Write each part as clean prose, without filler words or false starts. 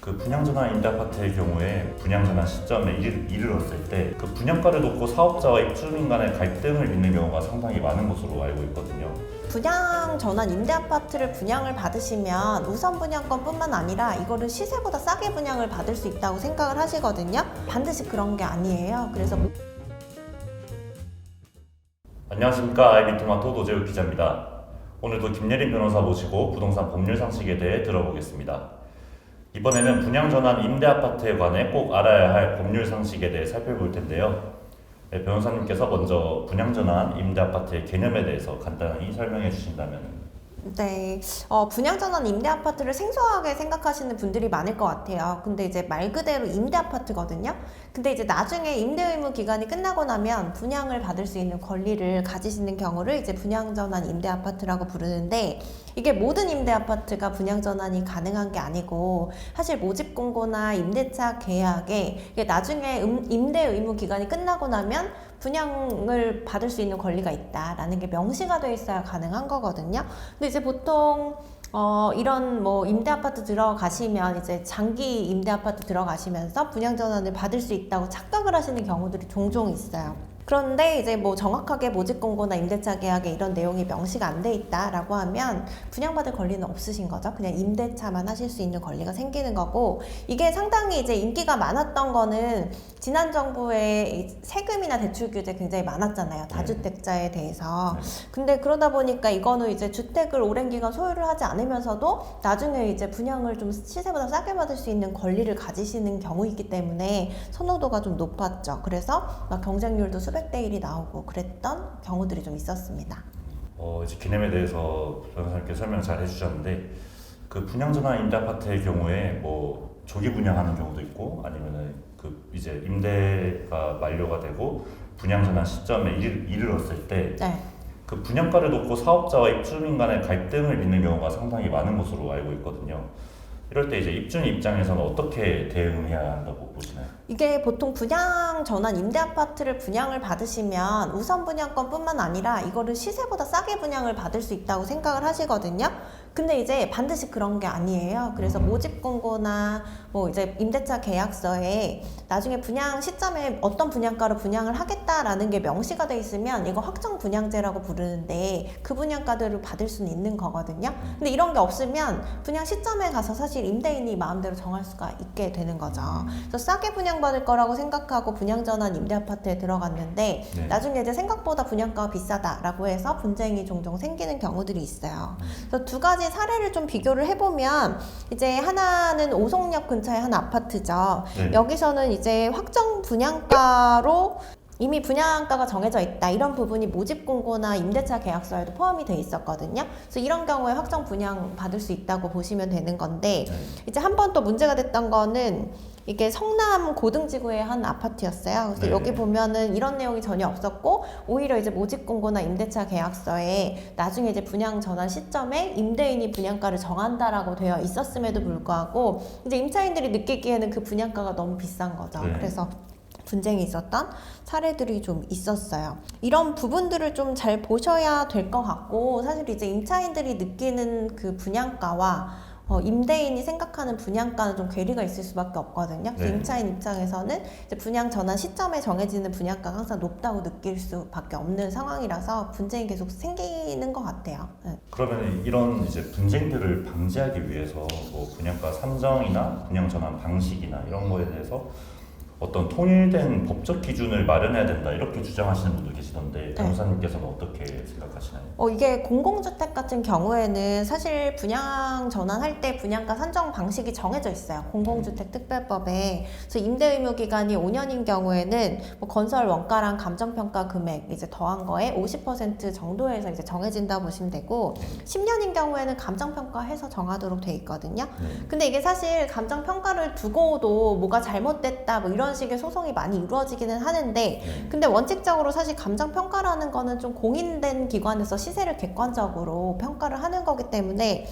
그 분양전환 임대아파트의 경우에 분양전환 시점에 이르렀을 때 그 분양가를 놓고 사업자와 입주민 간의 갈등을 빚는 경우가 상당히 많은 것으로 알고 있거든요. 분양 전환 임대 아파트를 분양을 받으시면 우선 분양권뿐만 아니라 이거를 시세보다 싸게 분양을 받을 수 있다고 생각을 하시거든요. 반드시 그런 게 아니에요. 그래서 안녕하십니까, 아이비토마토 노재욱 기자입니다. 오늘도 김예린 변호사 모시고 부동산 법률 상식에 대해 들어보겠습니다. 이번에는 분양전환 임대아파트에 관해 꼭 알아야 할 법률 상식에 대해 살펴볼 텐데요. 네, 변호사님께서 먼저 분양전환 임대아파트의 개념에 대해서 간단히 설명해 주신다면. 네, 분양전환 임대 아파트를 생소하게 생각하시는 분들이 많을 것 같아요. 근데 이제 말 그대로 임대 아파트거든요. 근데 이제 나중에 임대 의무 기간이 끝나고 나면 분양을 받을 수 있는 권리를 가지시는 경우를 이제 분양전환 임대 아파트라고 부르는데, 이게 모든 임대 아파트가 분양전환이 가능한 게 아니고, 사실 모집 공고나 임대차 계약에 이게 나중에 임대 의무 기간이 끝나고 나면 분양을 받을 수 있는 권리가 있다라는 게 명시가 돼 있어야 가능한 거거든요. 근데 이제 보통 이런 뭐 임대 아파트 들어가시면 이제 장기 임대 아파트 들어가시면서 분양 전환을 받을 수 있다고 착각을 하시는 경우들이 종종 있어요. 그런데 이제 뭐 정확하게 모집 공고나 임대차 계약에 이런 내용이 명시가 안 돼 있다라고 하면 분양받을 권리는 없으신 거죠. 그냥 임대차만 하실 수 있는 권리가 생기는 거고, 이게 상당히 이제 인기가 많았던 거는 지난 정부의 세금이나 대출 규제 굉장히 많았잖아요. 다주택자에 대해서. 근데 그러다 보니까 이거는 이제 주택을 오랜 기간 소유를 하지 않으면서도 나중에 이제 분양을 좀 시세보다 싸게 받을 수 있는 권리를 가지시는 경우이기 때문에 선호도가 좀 높았죠. 그래서 막 경쟁률도 수백 대 1이 나오고 그랬던 경우들이 좀 있었습니다. 이제 개념에 대해서 변호사님께 설명 잘 해주셨는데, 그 분양전환 임대아파트의 경우에 뭐 조기 분양하는 경우도 있고, 아니면은 그 이제 임대가 만료가 되고 분양전환 시점에 이르렀을 때 네. 그 분양가를 놓고 사업자와 입주민 간의 갈등을 빚는 경우가 상당히 많은 것으로 알고 있거든요. 이럴 때 이제 입주민 입장에서는 어떻게 대응해야 한다고 보시나요? 이게 보통 분양 전환 임대 아파트를 분양을 받으시면 우선 분양권뿐만 아니라 이거를 시세보다 싸게 분양을 받을 수 있다고 생각을 하시거든요. 근데 이제 반드시 그런 게 아니에요. 그래서 모집 공고나 뭐 이제 임대차 계약서에 나중에 분양 시점에 어떤 분양가로 분양을 하겠다라는 게 명시가 돼 있으면 이거 확정 분양제라고 부르는데 그 분양가들을 받을 수는 있는 거거든요. 근데 이런 게 없으면 분양 시점에 가서 사실 임대인이 마음대로 정할 수가 있게 되는 거죠. 그래서 싸게 분양받을 거라고 생각하고 분양전환 임대 아파트에 들어갔는데 네. 나중에 이제 생각보다 분양가가 비싸다라고 해서 분쟁이 종종 생기는 경우들이 있어요. 그래서 두 가지 사례를 좀 비교를 해보면, 이제 하나는 오송역 근처의 한 아파트죠. 네. 여기서는 이제 확정 분양가로 이미 분양가가 정해져 있다, 이런 부분이 모집 공고나 임대차 계약서에도 포함이 돼 있었거든요. 그래서 이런 경우에 확정 분양 받을 수 있다고 보시면 되는 건데, 이제 한 번 또 문제가 됐던 거는 이게 성남 고등지구의 한 아파트였어요. 그래서 네. 여기 보면은 이런 내용이 전혀 없었고, 오히려 이제 모집 공고나 임대차 계약서에 나중에 이제 분양 전환 시점에 임대인이 분양가를 정한다라고 되어 있었음에도 불구하고 이제 임차인들이 느끼기에는 그 분양가가 너무 비싼 거죠. 네. 그래서 분쟁이 있었던 사례들이 좀 있었어요. 이런 부분들을 좀 잘 보셔야 될 것 같고, 사실 이제 임차인들이 느끼는 그 분양가와 임대인이 생각하는 분양가는 좀 괴리가 있을 수밖에 없거든요. 그래서 네. 임차인 입장에서는 이제 분양 전환 시점에 정해지는 분양가가 항상 높다고 느낄 수밖에 없는 상황이라서 분쟁이 계속 생기는 것 같아요. 네. 그러면 이런 이제 분쟁들을 방지하기 위해서 뭐 분양가 산정이나 분양 전환 방식이나 이런 거에 대해서 어떤 통일된 법적 기준을 마련해야 된다, 이렇게 주장하시는 분도 계시던데 변호사님께서는 어떻게 생각하시나요? 이게 공공주택 같은 경우에는 사실 분양 전환할 때 분양가 산정 방식이 정해져 있어요. 공공주택 특별법에. 그래서 임대 의무 기간이 5년인 경우에는 뭐 건설 원가랑 감정평가 금액 이제 더한 거에 50% 정도에서 이제 정해진다고 보시면 되고, 10년인 경우에는 감정평가해서 정하도록 돼 있거든요. 근데 이게 사실 감정평가를 두고도 뭐가 잘못됐다 뭐 이런 식의 소송이 많이 이루어지기는 하는데, 근데 원칙적으로 사실 감정평가라는 거는 좀 공인된 기관에서 시세를 객관적으로 평가를 하는 거기 때문에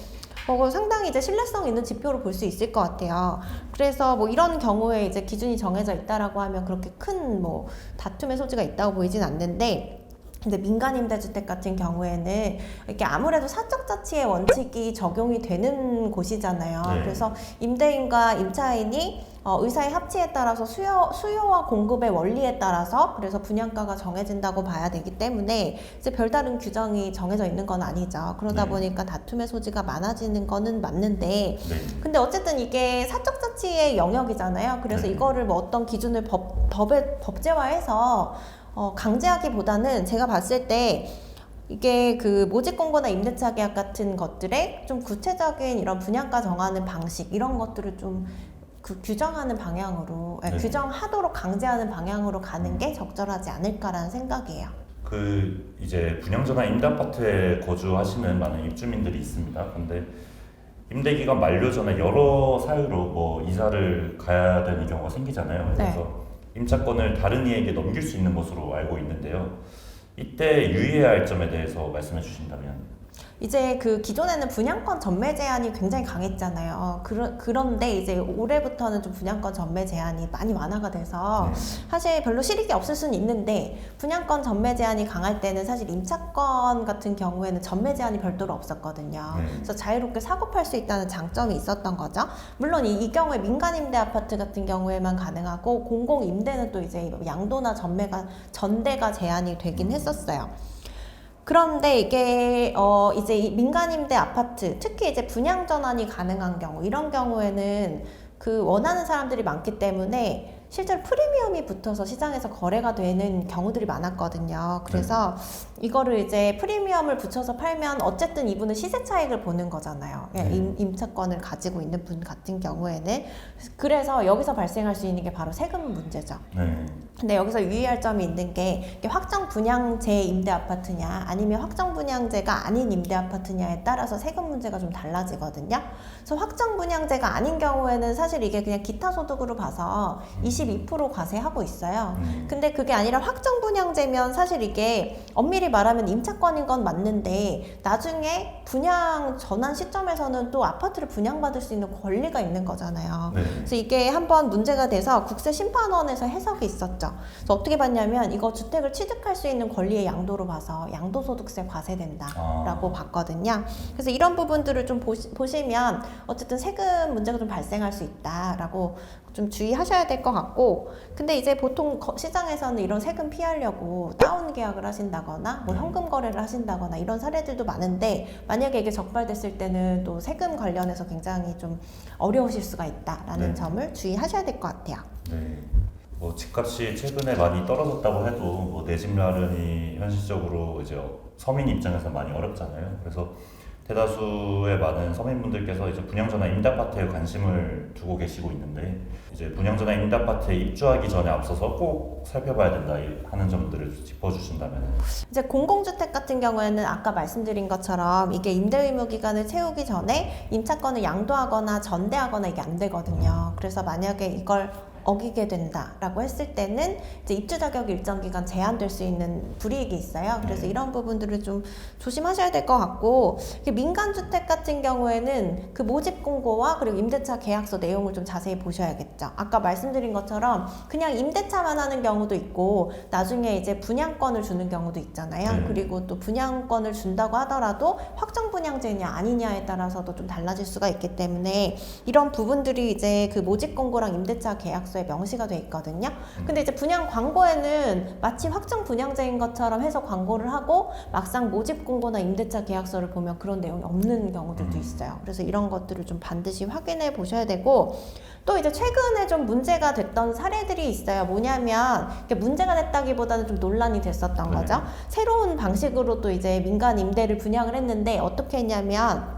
상당히 이제 신뢰성 있는 지표로 볼 수 있을 것 같아요. 그래서 뭐 이런 경우에 이제 기준이 정해져 있다라고 하면 그렇게 큰 뭐 다툼의 소지가 있다고 보이진 않는데, 근데 민간 임대주택 같은 경우에는 이렇게 아무래도 사적자치의 원칙이 적용이 되는 곳이잖아요. 네. 그래서 임대인과 임차인이 의사의 합치에 따라서 수요와 공급의 원리에 따라서 그래서 분양가가 정해진다고 봐야 되기 때문에 이제 별다른 규정이 정해져 있는 건 아니죠. 그러다 네. 보니까 다툼의 소지가 많아지는 거는 맞는데 네. 근데 어쨌든 이게 사적자치의 영역이잖아요. 그래서 네. 이거를 뭐 어떤 기준을 법제화해서 강제하기보다는 제가 봤을 때 이게 그 모집 공고나 임대차 계약 같은 것들에 좀 구체적인 이런 분양가 정하는 방식 이런 것들을 좀 그 규정하는 방향으로 네. 규정하도록 강제하는 방향으로 가는 게 적절하지 않을까라는 생각이에요. 그 이제 분양저나 임대아파트에 거주하시는 많은 입주민들이 있습니다. 근데 임대기간 만료 전에 여러 사유로 뭐 이사를 가야 되는 경우가 생기잖아요. 그래서 임차권을 다른 이에게 넘길 수 있는 것으로 알고 있는데요. 이때 유의해야 할 점에 대해서 말씀해 주신다면. 이제 그 기존에는 분양권 전매 제한이 굉장히 강했잖아요. 그런데 이제 올해부터는 좀 분양권 전매 제한이 많이 완화가 돼서 사실 별로 실익이 없을 수는 있는데 분양권 전매 제한이 강할 때는 사실 임차권 같은 경우에는 전매 제한이 별도로 없었거든요. 그래서 자유롭게 사고 팔 수 있다는 장점이 있었던 거죠. 물론 이 경우에 민간 임대 아파트 같은 경우에만 가능하고 공공 임대는 또 이제 양도나 전대가 제한이 되긴 했었어요. 그런데 이게 이제 이 민간임대 아파트 특히 이제 분양 전환이 가능한 경우 이런 경우에는 그 원하는 사람들이 많기 때문에 실제로 프리미엄이 붙어서 시장에서 거래가 되는 경우들이 많았거든요. 그래서 이거를 이제 프리미엄을 붙여서 팔면 어쨌든 이분은 시세 차익을 보는 거잖아요. 임차권을 가지고 있는 분 같은 경우에는. 그래서 여기서 발생할 수 있는 게 바로 세금 문제죠. 근데 여기서 유의할 점이 있는 게 확정 분양제 임대 아파트냐 아니면 확정 분양제가 아닌 임대 아파트냐에 따라서 세금 문제가 좀 달라지거든요. 그래서 확정 분양제가 아닌 경우에는 사실 이게 그냥 기타 소득으로 봐서 22% 과세하고 있어요. 근데 그게 아니라 확정 분양제면 사실 이게 엄밀히 말하면 임차권인 건 맞는데 나중에 분양 전환 시점에서는 또 아파트를 분양받을 수 있는 권리가 있는 거잖아요. 그래서 이게 한번 문제가 돼서 국세심판원에서 해석이 있었죠. 그래서 어떻게 봤냐면 이거 주택을 취득할 수 있는 권리의 양도로 봐서 양도소득세 과세된다라고 봤거든요. 그래서 이런 부분들을 좀 보시면 어쨌든 세금 문제가 좀 발생할 수 있다라고 좀 주의하셔야 될 것 같고, 근데 이제 보통 시장에서는 이런 세금 피하려고 다운 계약을 하신다거나 뭐 현금 거래를 하신다거나 이런 사례들도 많은데 만약에 이게 적발됐을 때는 또 세금 관련해서 굉장히 좀 어려우실 수가 있다라는 점을 주의하셔야 될 것 같아요. 뭐 집값이 최근에 많이 떨어졌다고 해도 뭐 내 집 마련이 현실적으로 이제 서민 입장에서 많이 어렵잖아요. 그래서 대다수의 많은 서민분들께서 이제 분양저나 임대아파트에 관심을 두고 계시고 있는데 이제 분양저나 임대아파트에 입주하기 전에 앞서서 꼭 살펴봐야 된다 하는 점들을 짚어주신다면. 이제 공공주택 같은 경우에는 아까 말씀드린 것처럼 이게 임대 의무 기간을 채우기 전에 임차권을 양도하거나 전대하거나 이게 안 되거든요. 그래서 만약에 이걸 어기게 된다라고 했을 때는 이제 입주 자격이 일정 기간 제한될 수 있는 불이익이 있어요. 그래서 이런 부분들을 좀 조심하셔야 될 것 같고, 민간 주택 같은 경우에는 그 모집 공고와 그리고 임대차 계약서 내용을 좀 자세히 보셔야겠죠. 아까 말씀드린 것처럼 그냥 임대차만 하는 경우도 있고 나중에 이제 분양권을 주는 경우도 있잖아요. 그리고 또 분양권을 준다고 하더라도 확정 분양제냐 아니냐에 따라서도 좀 달라질 수가 있기 때문에 이런 부분들이 이제 그 모집 공고랑 임대차 계약서 명시가 돼 있거든요. 근데 이제 분양 광고에는 마치 확정 분양제인 것처럼 해서 광고를 하고 막상 모집 공고나 임대차 계약서를 보면 그런 내용이 없는 경우들도 있어요. 그래서 이런 것들을 좀 반드시 확인해 보셔야 되고, 또 이제 최근에 좀 문제가 됐던 사례들이 있어요. 뭐냐면 문제가 됐다기보다는 좀 논란이 됐었던 거죠. 새로운 방식으로 또 이제 민간 임대를 분양을 했는데 어떻게 했냐면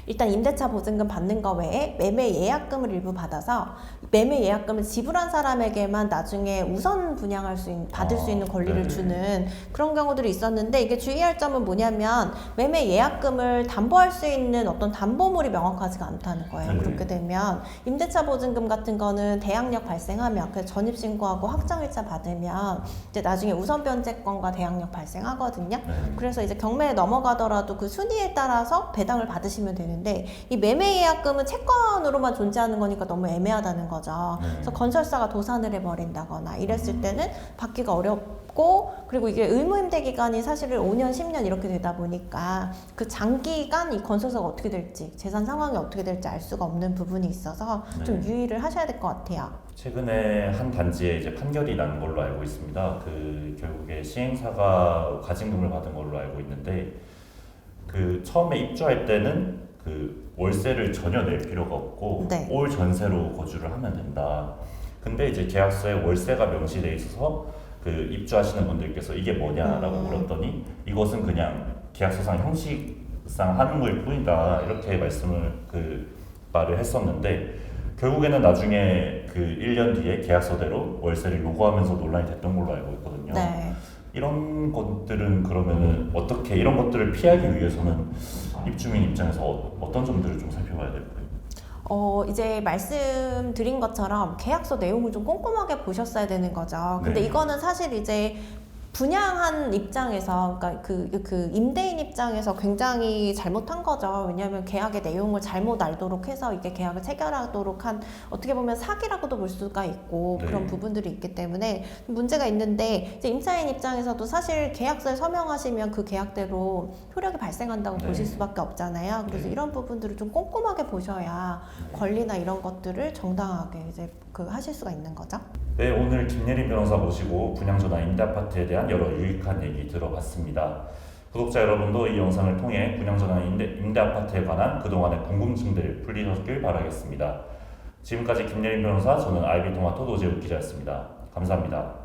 일단 임대차 보증금 받는 거 외에 매매 예약금을 일부 받아서 매매 예약금을 지불한 사람에게만 나중에 우선 분양할 수 있는, 받을 수 있는 권리를 주는 그런 경우들이 있었는데, 이게 주의할 점은 뭐냐면 매매 예약금을 담보할 수 있는 어떤 담보물이 명확하지가 않다는 거예요. 그렇게 되면 임대차 보증금 같은 거는 대항력 발생하면 그 전입신고하고 확정일자 받으면 이제 나중에 우선 변제권과 대항력 발생하거든요. 그래서 이제 경매에 넘어가더라도 그 순위에 따라서 배당을 받으시면 되는 근데 이 매매 예약금은 채권으로만 존재하는 거니까 너무 애매하다는 거죠. 그래서 건설사가 도산을 해버린다거나 이랬을 때는 받기가 없고, 그리고 이게 의무 임대 기간이 사실은 5년, 10년 이렇게 되다 보니까 그 장기간 이 건설사가 어떻게 될지, 재산 상황이 어떻게 될지 알 수가 없는 부분이 있어서 좀 네. 유의를 하셔야 될 것 같아요. 최근에 한 단지에 이제 판결이 난 걸로 알고 있습니다. 그 결국에 시행사가 과징금을 받은 걸로 알고 있는데, 그 처음에 입주할 때는 그 월세를 전혀 낼 필요가 없고 네. 올 전세로 거주를 하면 된다. 근데 이제 계약서에 월세가 명시돼 있어서 그 입주하시는 분들께서 이게 뭐냐라고 물었더니 이것은 그냥 계약서상 형식상 하는 거일 뿐이다, 이렇게 말을 했었는데, 결국에는 나중에 그 1년 뒤에 계약서대로 월세를 요구하면서 논란이 됐던 걸로 알고 있거든요. 네. 이런 것들은 그러면은 어떻게, 이런 것들을 피하기 위해서는 입주민 입장에서 어떤 점들을 좀 살펴봐야 될까요? 이제 말씀드린 것처럼 계약서 내용을 좀 꼼꼼하게 보셨어야 되는 거죠. 근데 네. 이거는 사실 이제 분양한 입장에서, 그러니까 그 임대인 입장에서 굉장히 잘못한 거죠. 왜냐하면 계약의 내용을 잘못 알도록 해서 이게 계약을 체결하도록 한, 어떻게 보면 사기라고도 볼 수가 있고 네. 그런 부분들이 있기 때문에 문제가 있는데, 이제 임차인 입장에서도 사실 계약서에 서명하시면 그 계약대로 효력이 발생한다고 네. 보실 수밖에 없잖아요. 그래서 네. 이런 부분들을 좀 꼼꼼하게 보셔야 권리나 이런 것들을 정당하게 이제 하실 수가 있는 거죠. 네, 오늘 김예린 변호사 모시고 분양전환 임대아파트에 대한 여러 유익한 얘기 들어봤습니다. 구독자 여러분도 이 영상을 통해 분양전환 임대아파트에 관한 그동안의 궁금증들 풀리셨길 바라겠습니다. 지금까지 김예린 변호사, 저는 아이비토마토 노재욱 기자였습니다. 감사합니다.